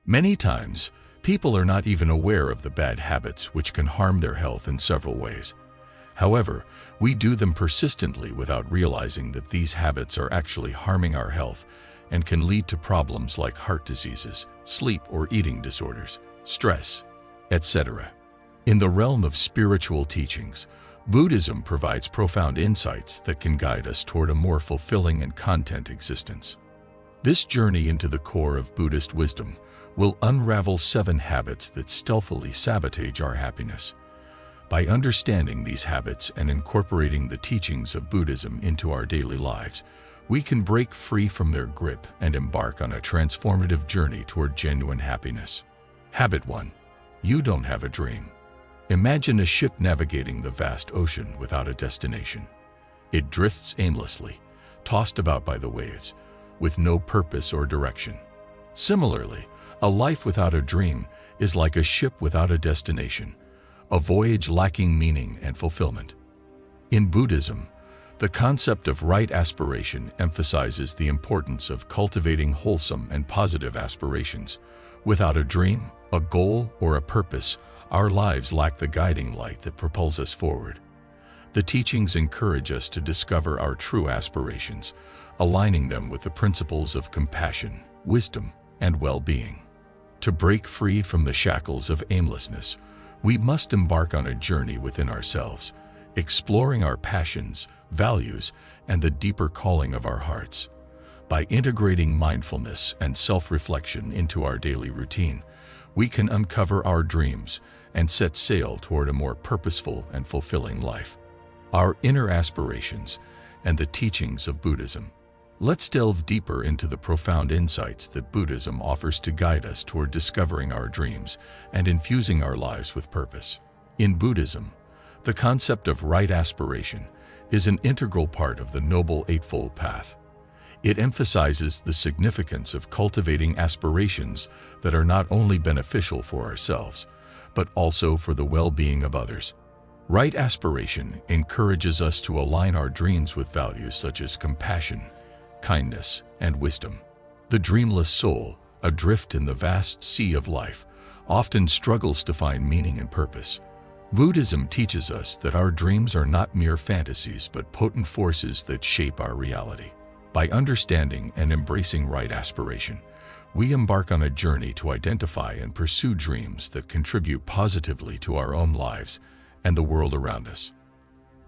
Many times, people are not even aware of the bad habits which can harm their health in several ways. However, we do them persistently without realizing that these habits are actually harming our health and can lead to problems like heart diseases, sleep or eating disorders, stress, etc. In the realm of spiritual teachings, Buddhism provides profound insights that can guide us toward a more fulfilling and content existence. This journey into the core of Buddhist wisdom will unravel 7 habits that stealthily sabotage our happiness. By understanding these habits and incorporating the teachings of Buddhism into our daily lives, we can break free from their grip and embark on a transformative journey toward genuine happiness. Habit 1. You don't have a dream. Imagine a ship navigating the vast ocean without a destination. It drifts aimlessly, tossed about by the waves, with no purpose or direction. Similarly, a life without a dream is like a ship without a destination, a voyage lacking meaning and fulfillment. In Buddhism, the concept of right aspiration emphasizes the importance of cultivating wholesome and positive aspirations. Without a dream, a goal, or a purpose, our lives lack the guiding light that propels us forward. The teachings encourage us to discover our true aspirations, aligning them with the principles of compassion, wisdom, and well-being. To break free from the shackles of aimlessness, we must embark on a journey within ourselves, exploring our passions, values, and the deeper calling of our hearts. By integrating mindfulness and self-reflection into our daily routine, we can uncover our dreams and set sail toward a more purposeful and fulfilling life. Our inner aspirations and the teachings of Buddhism. Let's delve deeper into the profound insights that Buddhism offers to guide us toward discovering our dreams and infusing our lives with purpose. In Buddhism, the concept of right aspiration is an integral part of the Noble Eightfold Path. It emphasizes the significance of cultivating aspirations that are not only beneficial for ourselves, but also for the well-being of others. Right aspiration encourages us to align our dreams with values such as compassion, kindness, and wisdom. The dreamless soul, adrift in the vast sea of life, often struggles to find meaning and purpose. Buddhism teaches us that our dreams are not mere fantasies but potent forces that shape our reality. By understanding and embracing right aspiration, we embark on a journey to identify and pursue dreams that contribute positively to our own lives and the world around us.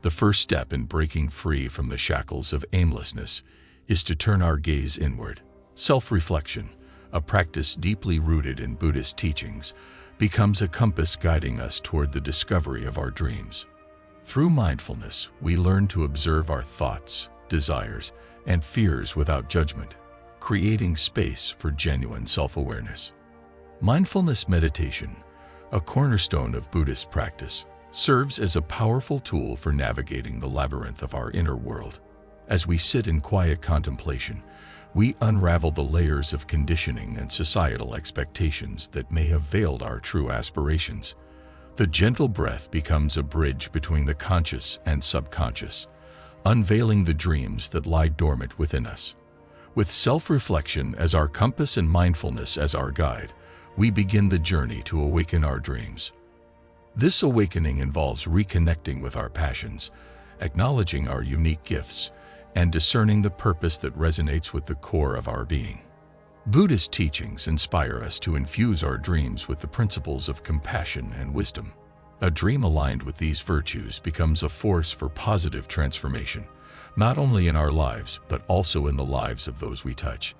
The first step in breaking free from the shackles of aimlessness is to turn our gaze inward. Self-reflection, a practice deeply rooted in Buddhist teachings, becomes a compass guiding us toward the discovery of our dreams. Through mindfulness, we learn to observe our thoughts, desires, and fears without judgment, creating space for genuine self-awareness. Mindfulness meditation, a cornerstone of Buddhist practice, serves as a powerful tool for navigating the labyrinth of our inner world. As we sit in quiet contemplation, we unravel the layers of conditioning and societal expectations that may have veiled our true aspirations. The gentle breath becomes a bridge between the conscious and subconscious, unveiling the dreams that lie dormant within us. With self-reflection as our compass and mindfulness as our guide, we begin the journey to awaken our dreams. This awakening involves reconnecting with our passions, acknowledging our unique gifts, and discerning the purpose that resonates with the core of our being. Buddhist teachings inspire us to infuse our dreams with the principles of compassion and wisdom. A dream aligned with these virtues becomes a force for positive transformation, not only in our lives, but also in the lives of those we touch.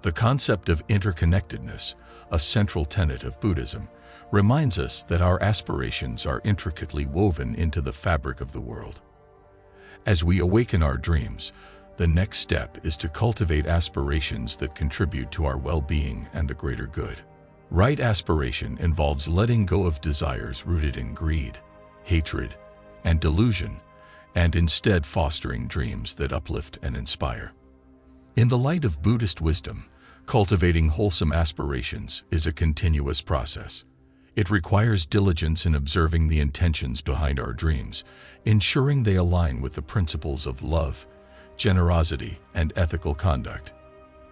The concept of interconnectedness, a central tenet of Buddhism, reminds us that our aspirations are intricately woven into the fabric of the world. As we awaken our dreams, the next step is to cultivate aspirations that contribute to our well-being and the greater good. Right aspiration involves letting go of desires rooted in greed, hatred, and delusion, and instead fostering dreams that uplift and inspire. In the light of Buddhist wisdom, cultivating wholesome aspirations is a continuous process. It requires diligence in observing the intentions behind our dreams, ensuring they align with the principles of love, generosity, and ethical conduct.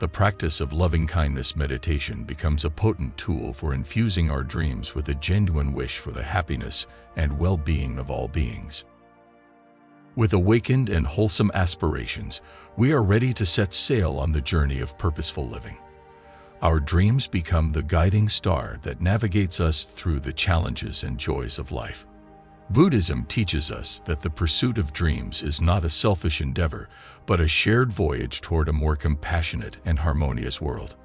The practice of loving-kindness meditation becomes a potent tool for infusing our dreams with a genuine wish for the happiness and well-being of all beings. With awakened and wholesome aspirations, we are ready to set sail on the journey of purposeful living. Our dreams become the guiding star that navigates us through the challenges and joys of life. Buddhism teaches us that the pursuit of dreams is not a selfish endeavor, but a shared voyage toward a more compassionate and harmonious world.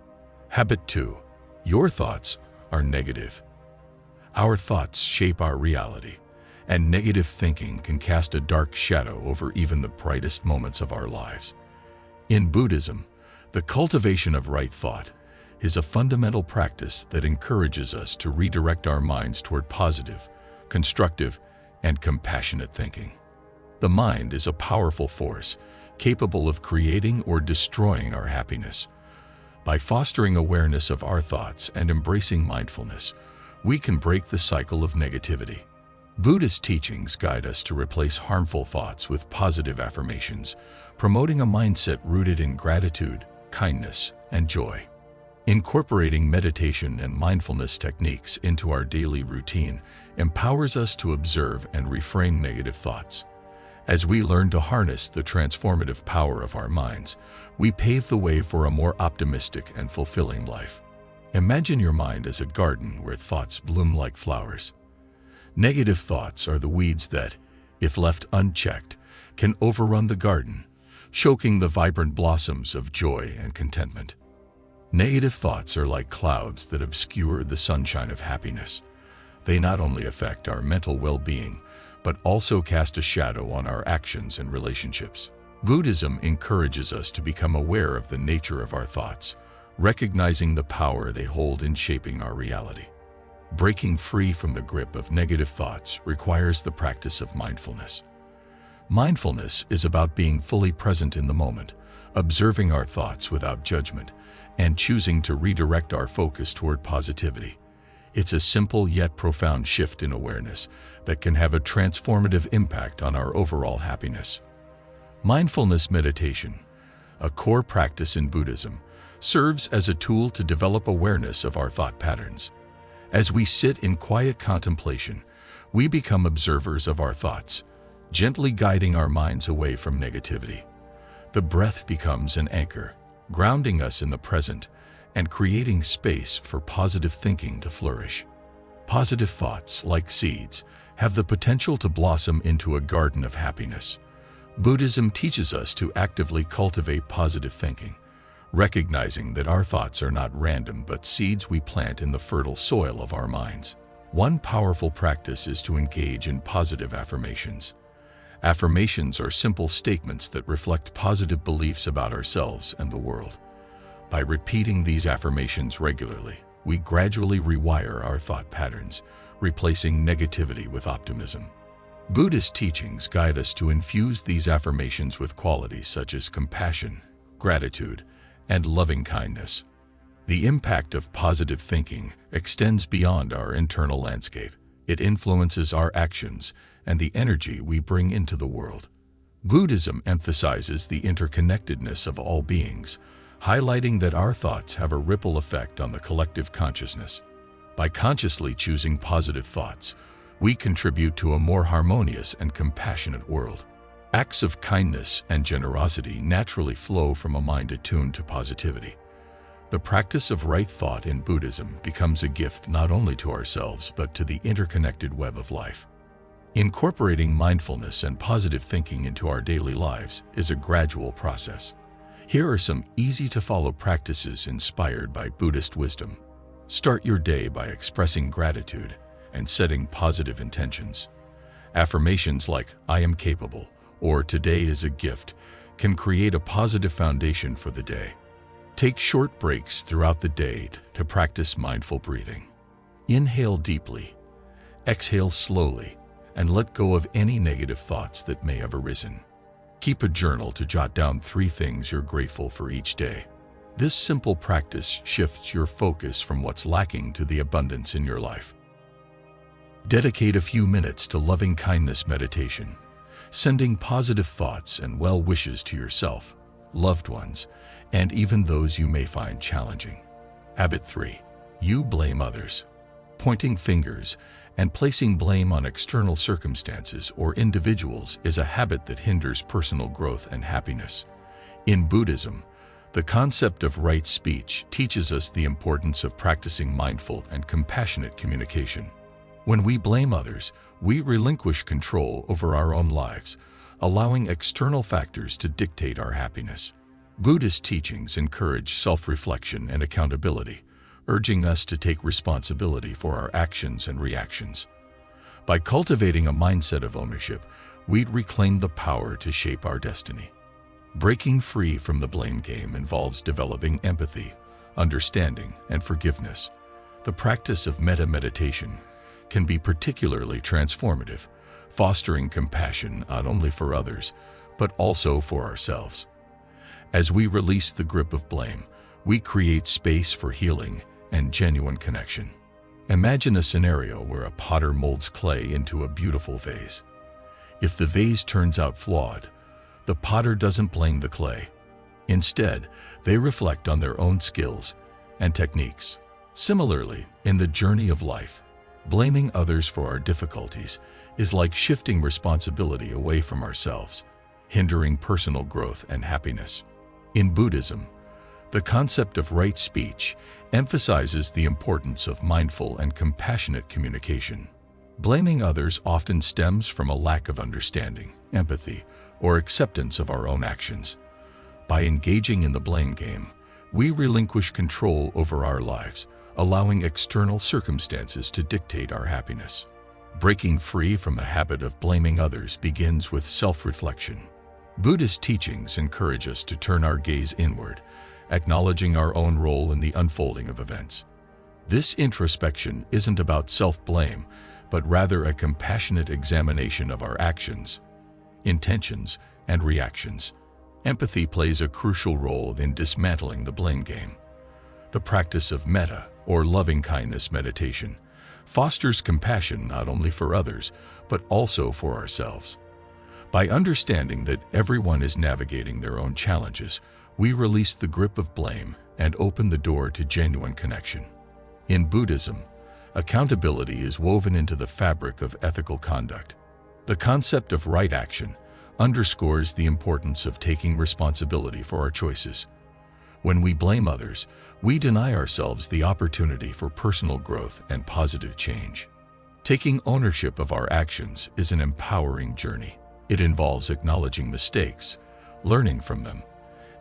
Habit 2. Your thoughts are negative. Our thoughts shape our reality, and negative thinking can cast a dark shadow over even the brightest moments of our lives. In Buddhism, the cultivation of right thought is a fundamental practice that encourages us to redirect our minds toward positive, constructive, and compassionate thinking. The mind is a powerful force, capable of creating or destroying our happiness. By fostering awareness of our thoughts and embracing mindfulness, we can break the cycle of negativity. Buddhist teachings guide us to replace harmful thoughts with positive affirmations, promoting a mindset rooted in gratitude, kindness, and joy. Incorporating meditation and mindfulness techniques into our daily routine empowers us to observe and reframe negative thoughts. As we learn to harness the transformative power of our minds, we pave the way for a more optimistic and fulfilling life. Imagine your mind as a garden where thoughts bloom like flowers. Negative thoughts are the weeds that, if left unchecked, can overrun the garden, choking the vibrant blossoms of joy and contentment. Negative thoughts are like clouds that obscure the sunshine of happiness. They not only affect our mental well-being, but also cast a shadow on our actions and relationships. Buddhism encourages us to become aware of the nature of our thoughts, recognizing the power they hold in shaping our reality. Breaking free from the grip of negative thoughts requires the practice of mindfulness. Mindfulness is about being fully present in the moment, observing our thoughts without judgment, and choosing to redirect our focus toward positivity. It's a simple yet profound shift in awareness that can have a transformative impact on our overall happiness. Mindfulness meditation, a core practice in Buddhism, serves as a tool to develop awareness of our thought patterns. As we sit in quiet contemplation, we become observers of our thoughts, gently guiding our minds away from negativity. The breath becomes an anchor, grounding us in the present and creating space for positive thinking to flourish. Positive thoughts, like seeds, have the potential to blossom into a garden of happiness. Buddhism teaches us to actively cultivate positive thinking, recognizing that our thoughts are not random but seeds we plant in the fertile soil of our minds. One powerful practice is to engage in positive affirmations. Affirmations are simple statements that reflect positive beliefs about ourselves and the world. By repeating these affirmations regularly, we gradually rewire our thought patterns, replacing negativity with optimism. Buddhist teachings guide us to infuse these affirmations with qualities such as compassion, gratitude, and loving kindness. The impact of positive thinking extends beyond our internal landscape. It influences our actions and the energy we bring into the world. Buddhism emphasizes the interconnectedness of all beings, highlighting that our thoughts have a ripple effect on the collective consciousness. By consciously choosing positive thoughts, we contribute to a more harmonious and compassionate world. Acts of kindness and generosity naturally flow from a mind attuned to positivity. The practice of right thought in Buddhism becomes a gift not only to ourselves but to the interconnected web of life. Incorporating mindfulness and positive thinking into our daily lives is a gradual process. Here are some easy-to-follow practices inspired by Buddhist wisdom. Start your day by expressing gratitude and setting positive intentions. Affirmations like "I am capable" or "today is a gift" can create a positive foundation for the day. Take short breaks throughout the day to practice mindful breathing. Inhale deeply, exhale slowly, and let go of any negative thoughts that may have arisen. Keep a journal to jot down 3 things you're grateful for each day. This simple practice shifts your focus from what's lacking to the abundance in your life. Dedicate a few minutes to loving kindness meditation, sending positive thoughts and well wishes to yourself, loved ones, and even those you may find challenging. Habit 3. You blame others. Pointing fingers and placing blame on external circumstances or individuals is a habit that hinders personal growth and happiness. In Buddhism, the concept of right speech teaches us the importance of practicing mindful and compassionate communication. When we blame others, we relinquish control over our own lives, allowing external factors to dictate our happiness. Buddhist teachings encourage self-reflection and accountability, urging us to take responsibility for our actions and reactions. By cultivating a mindset of ownership, we reclaim the power to shape our destiny. Breaking free from the blame game involves developing empathy, understanding, and forgiveness. The practice of metta meditation can be particularly transformative, fostering compassion not only for others, but also for ourselves. As we release the grip of blame, we create space for healing and genuine connection. Imagine a scenario where a potter molds clay into a beautiful vase. If the vase turns out flawed, the potter doesn't blame the clay. Instead, they reflect on their own skills and techniques. Similarly, in the journey of life, blaming others for our difficulties is like shifting responsibility away from ourselves, hindering personal growth and happiness. In Buddhism, the concept of right speech emphasizes the importance of mindful and compassionate communication. Blaming others often stems from a lack of understanding, empathy, or acceptance of our own actions. By engaging in the blame game, we relinquish control over our lives, allowing external circumstances to dictate our happiness. Breaking free from the habit of blaming others begins with self-reflection. Buddhist teachings encourage us to turn our gaze inward, acknowledging our own role in the unfolding of events. This introspection isn't about self-blame, but rather a compassionate examination of our actions, intentions, and reactions. Empathy plays a crucial role in dismantling the blame game. The practice of metta, or loving-kindness meditation, fosters compassion not only for others, but also for ourselves. By understanding that everyone is navigating their own challenges, we release the grip of blame and open the door to genuine connection. In Buddhism, accountability is woven into the fabric of ethical conduct. The concept of right action underscores the importance of taking responsibility for our choices. When we blame others, we deny ourselves the opportunity for personal growth and positive change. Taking ownership of our actions is an empowering journey. It involves acknowledging mistakes, learning from them,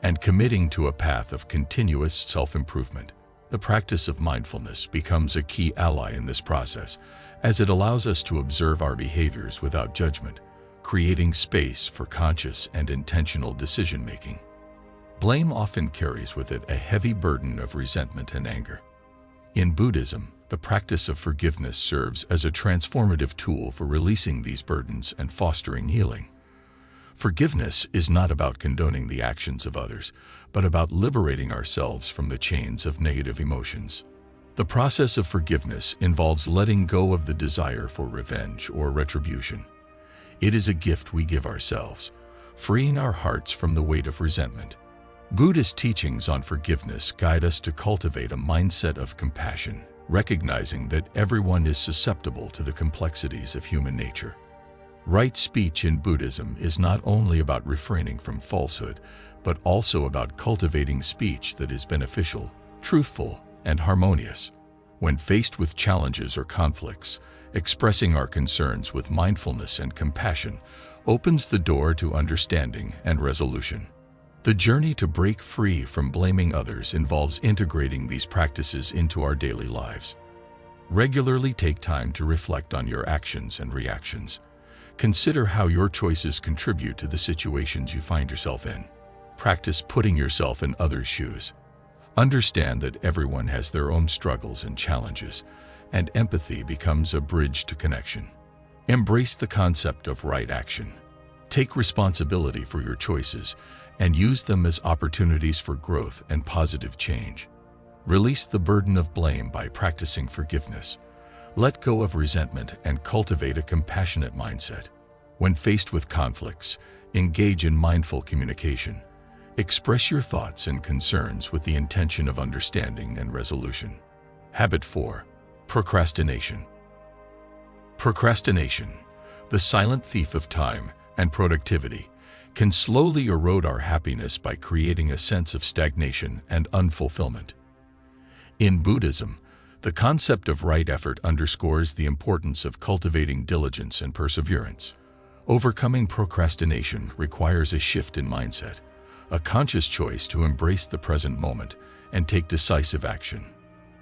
and committing to a path of continuous self-improvement. The practice of mindfulness becomes a key ally in this process, as it allows us to observe our behaviors without judgment, creating space for conscious and intentional decision-making. Blame often carries with it a heavy burden of resentment and anger. In Buddhism, the practice of forgiveness serves as a transformative tool for releasing these burdens and fostering healing. Forgiveness is not about condoning the actions of others, but about liberating ourselves from the chains of negative emotions. The process of forgiveness involves letting go of the desire for revenge or retribution. It is a gift we give ourselves, freeing our hearts from the weight of resentment. Buddhist teachings on forgiveness guide us to cultivate a mindset of compassion, recognizing that everyone is susceptible to the complexities of human nature. Right speech in Buddhism is not only about refraining from falsehood, but also about cultivating speech that is beneficial, truthful, and harmonious. When faced with challenges or conflicts, expressing our concerns with mindfulness and compassion opens the door to understanding and resolution. The journey to break free from blaming others involves integrating these practices into our daily lives. Regularly take time to reflect on your actions and reactions. Consider how your choices contribute to the situations you find yourself in. Practice putting yourself in others' shoes. Understand that everyone has their own struggles and challenges, and empathy becomes a bridge to connection. Embrace the concept of right action. Take responsibility for your choices and use them as opportunities for growth and positive change. Release the burden of blame by practicing forgiveness. Let go of resentment and cultivate a compassionate mindset. When faced with conflicts, engage in mindful communication, Express your thoughts and concerns with the intention of understanding and resolution. Habit 4. Procrastination. Procrastination, the silent thief of time and productivity, can slowly erode our happiness by creating a sense of stagnation and unfulfillment. In Buddhism, the concept of right effort underscores the importance of cultivating diligence and perseverance. Overcoming procrastination requires a shift in mindset, a conscious choice to embrace the present moment and take decisive action.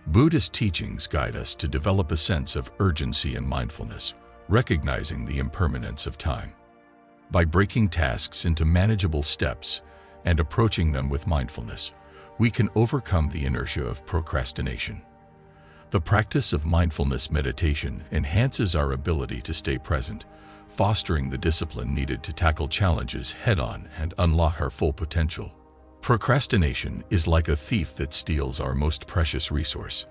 Buddhist teachings guide us to develop a sense of urgency and mindfulness, recognizing the impermanence of time. By breaking tasks into manageable steps and approaching them with mindfulness, we can overcome the inertia of procrastination. The practice of mindfulness meditation enhances our ability to stay present, fostering the discipline needed to tackle challenges head-on and unlock our full potential. Procrastination is like a thief that steals our most precious resource,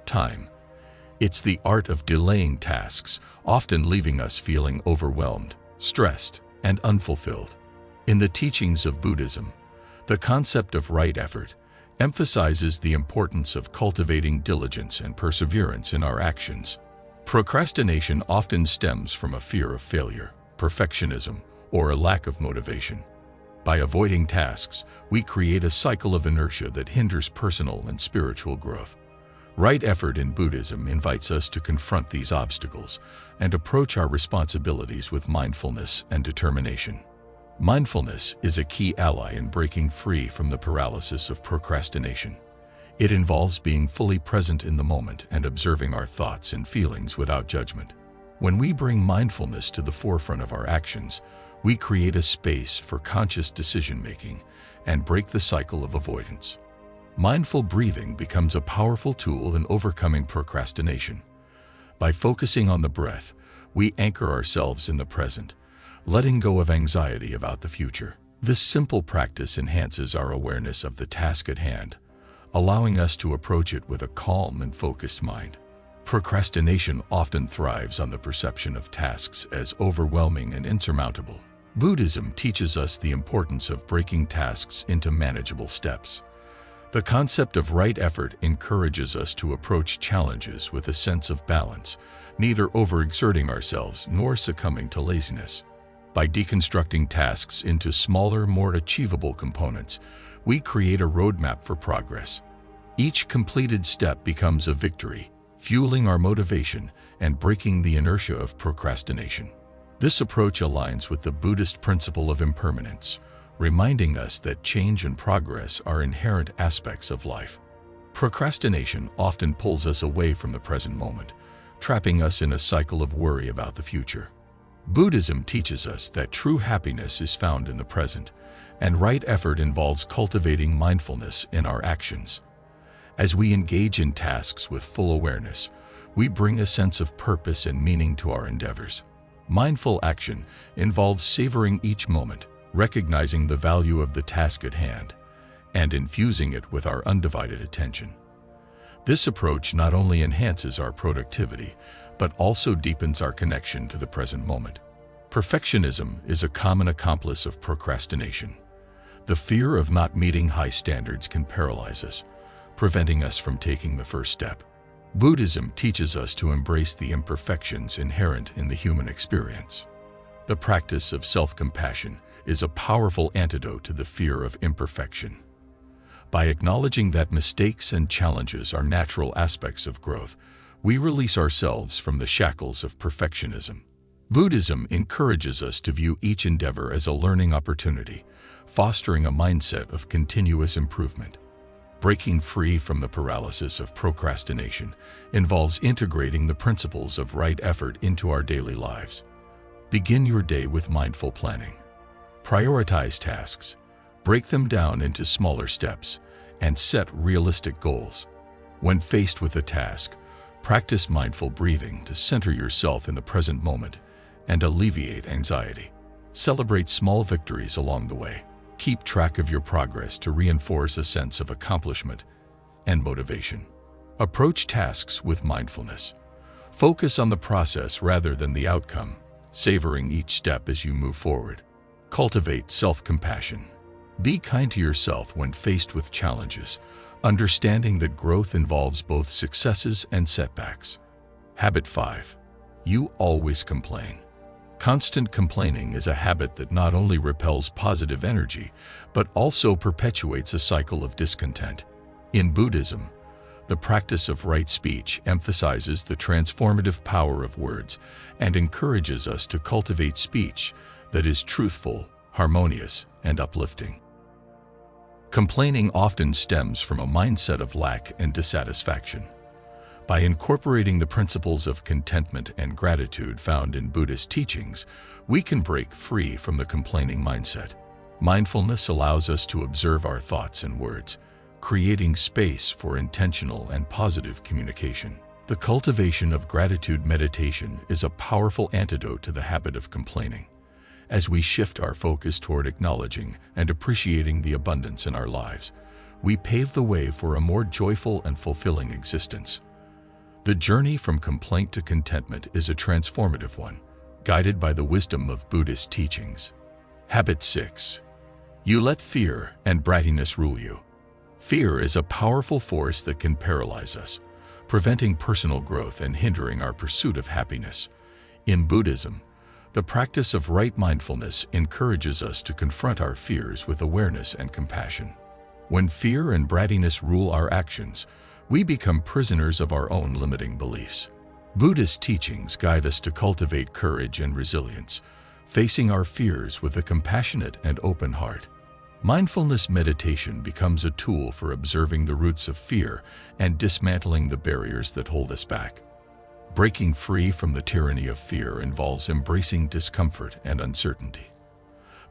time. It's the art of delaying tasks, often leaving us feeling overwhelmed, stressed, and unfulfilled. In the teachings of Buddhism, the concept of right effort emphasizes the importance of cultivating diligence and perseverance in our actions. Procrastination often stems from a fear of failure, perfectionism, or a lack of motivation. By avoiding tasks, we create a cycle of inertia that hinders personal and spiritual growth. Right effort in Buddhism invites us to confront these obstacles and approach our responsibilities with mindfulness and determination. Mindfulness is a key ally in breaking free from the paralysis of procrastination. It involves being fully present in the moment and observing our thoughts and feelings without judgment. When we bring mindfulness to the forefront of our actions, we create a space for conscious decision-making and break the cycle of avoidance. Mindful breathing becomes a powerful tool in overcoming procrastination. By focusing on the breath, we anchor ourselves in the present, letting go of anxiety about the future. This simple practice enhances our awareness of the task at hand, allowing us to approach it with a calm and focused mind. Procrastination often thrives on the perception of tasks as overwhelming and insurmountable. Buddhism teaches us the importance of breaking tasks into manageable steps. The concept of right effort encourages us to approach challenges with a sense of balance, neither overexerting ourselves nor succumbing to laziness. By deconstructing tasks into smaller, more achievable components, we create a roadmap for progress. Each completed step becomes a victory, fueling our motivation and breaking the inertia of procrastination. This approach aligns with the Buddhist principle of impermanence, reminding us that change and progress are inherent aspects of life. Procrastination often pulls us away from the present moment, trapping us in a cycle of worry about the future. Buddhism teaches us that true happiness is found in the present, and right effort involves cultivating mindfulness in our actions. As we engage in tasks with full awareness, we bring a sense of purpose and meaning to our endeavors. Mindful action involves savoring each moment, recognizing the value of the task at hand, and infusing it with our undivided attention. This approach not only enhances our productivity, but also deepens our connection to the present moment. Perfectionism is a common accomplice of procrastination. The fear of not meeting high standards can paralyze us, preventing us from taking the first step. Buddhism teaches us to embrace the imperfections inherent in the human experience. The practice of self-compassion is a powerful antidote to the fear of imperfection. By acknowledging that mistakes and challenges are natural aspects of growth, we release ourselves from the shackles of perfectionism. Buddhism encourages us to view each endeavor as a learning opportunity, fostering a mindset of continuous improvement. Breaking free from the paralysis of procrastination involves integrating the principles of right effort into our daily lives. Begin your day with mindful planning. Prioritize tasks, break them down into smaller steps, and set realistic goals. When faced with a task, practice mindful breathing to center yourself in the present moment and alleviate anxiety. Celebrate small victories along the way. Keep track of your progress to reinforce a sense of accomplishment and motivation. Approach tasks with mindfulness. Focus on the process rather than the outcome, savoring each step as you move forward. Cultivate self-compassion. Be kind to yourself when faced with challenges, understanding that growth involves both successes and setbacks. Habit 5. You always complain. Constant complaining is a habit that not only repels positive energy, but also perpetuates a cycle of discontent. In Buddhism, the practice of right speech emphasizes the transformative power of words and encourages us to cultivate speech that is truthful, harmonious, and uplifting. Complaining often stems from a mindset of lack and dissatisfaction. By incorporating the principles of contentment and gratitude found in Buddhist teachings, we can break free from the complaining mindset. Mindfulness allows us to observe our thoughts and words, creating space for intentional and positive communication. The cultivation of gratitude meditation is a powerful antidote to the habit of complaining. As we shift our focus toward acknowledging and appreciating the abundance in our lives, we pave the way for a more joyful and fulfilling existence. The journey from complaint to contentment is a transformative one, guided by the wisdom of Buddhist teachings. Habit 6. You let fear and brattiness rule you. Fear is a powerful force that can paralyze us, preventing personal growth and hindering our pursuit of happiness. In Buddhism, the practice of right mindfulness encourages us to confront our fears with awareness and compassion. When fear and brattiness rule our actions, we become prisoners of our own limiting beliefs. Buddhist teachings guide us to cultivate courage and resilience, facing our fears with a compassionate and open heart. Mindfulness meditation becomes a tool for observing the roots of fear and dismantling the barriers that hold us back. Breaking free from the tyranny of fear involves embracing discomfort and uncertainty.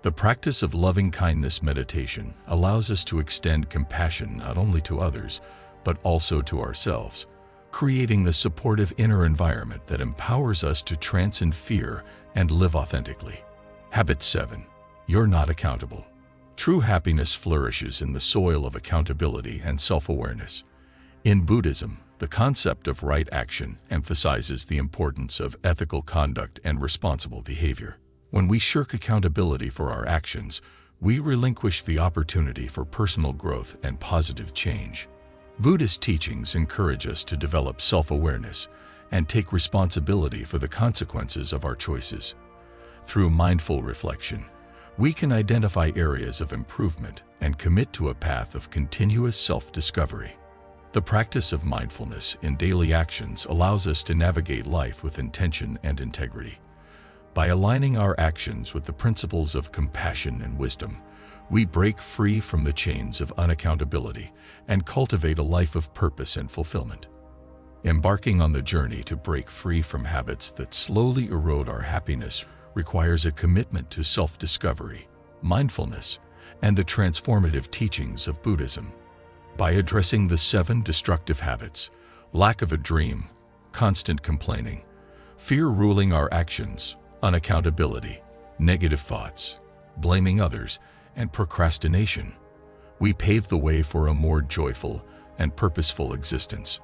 The practice of loving-kindness meditation allows us to extend compassion not only to others, but also to ourselves, creating the supportive inner environment that empowers us to transcend fear and live authentically. Habit 7. You're not accountable. True happiness flourishes in the soil of accountability and self-awareness. In Buddhism, the concept of right action emphasizes the importance of ethical conduct and responsible behavior. When we shirk accountability for our actions, we relinquish the opportunity for personal growth and positive change. Buddhist teachings encourage us to develop self-awareness and take responsibility for the consequences of our choices. Through mindful reflection, we can identify areas of improvement and commit to a path of continuous self-discovery. The practice of mindfulness in daily actions allows us to navigate life with intention and integrity. By aligning our actions with the principles of compassion and wisdom, we break free from the chains of unaccountability and cultivate a life of purpose and fulfillment. Embarking on the journey to break free from habits that slowly erode our happiness requires a commitment to self-discovery, mindfulness, and the transformative teachings of Buddhism. By addressing the 7 destructive habits, lack of a dream, constant complaining, fear ruling our actions, unaccountability, negative thoughts, blaming others, and procrastination, we pave the way for a more joyful and purposeful existence.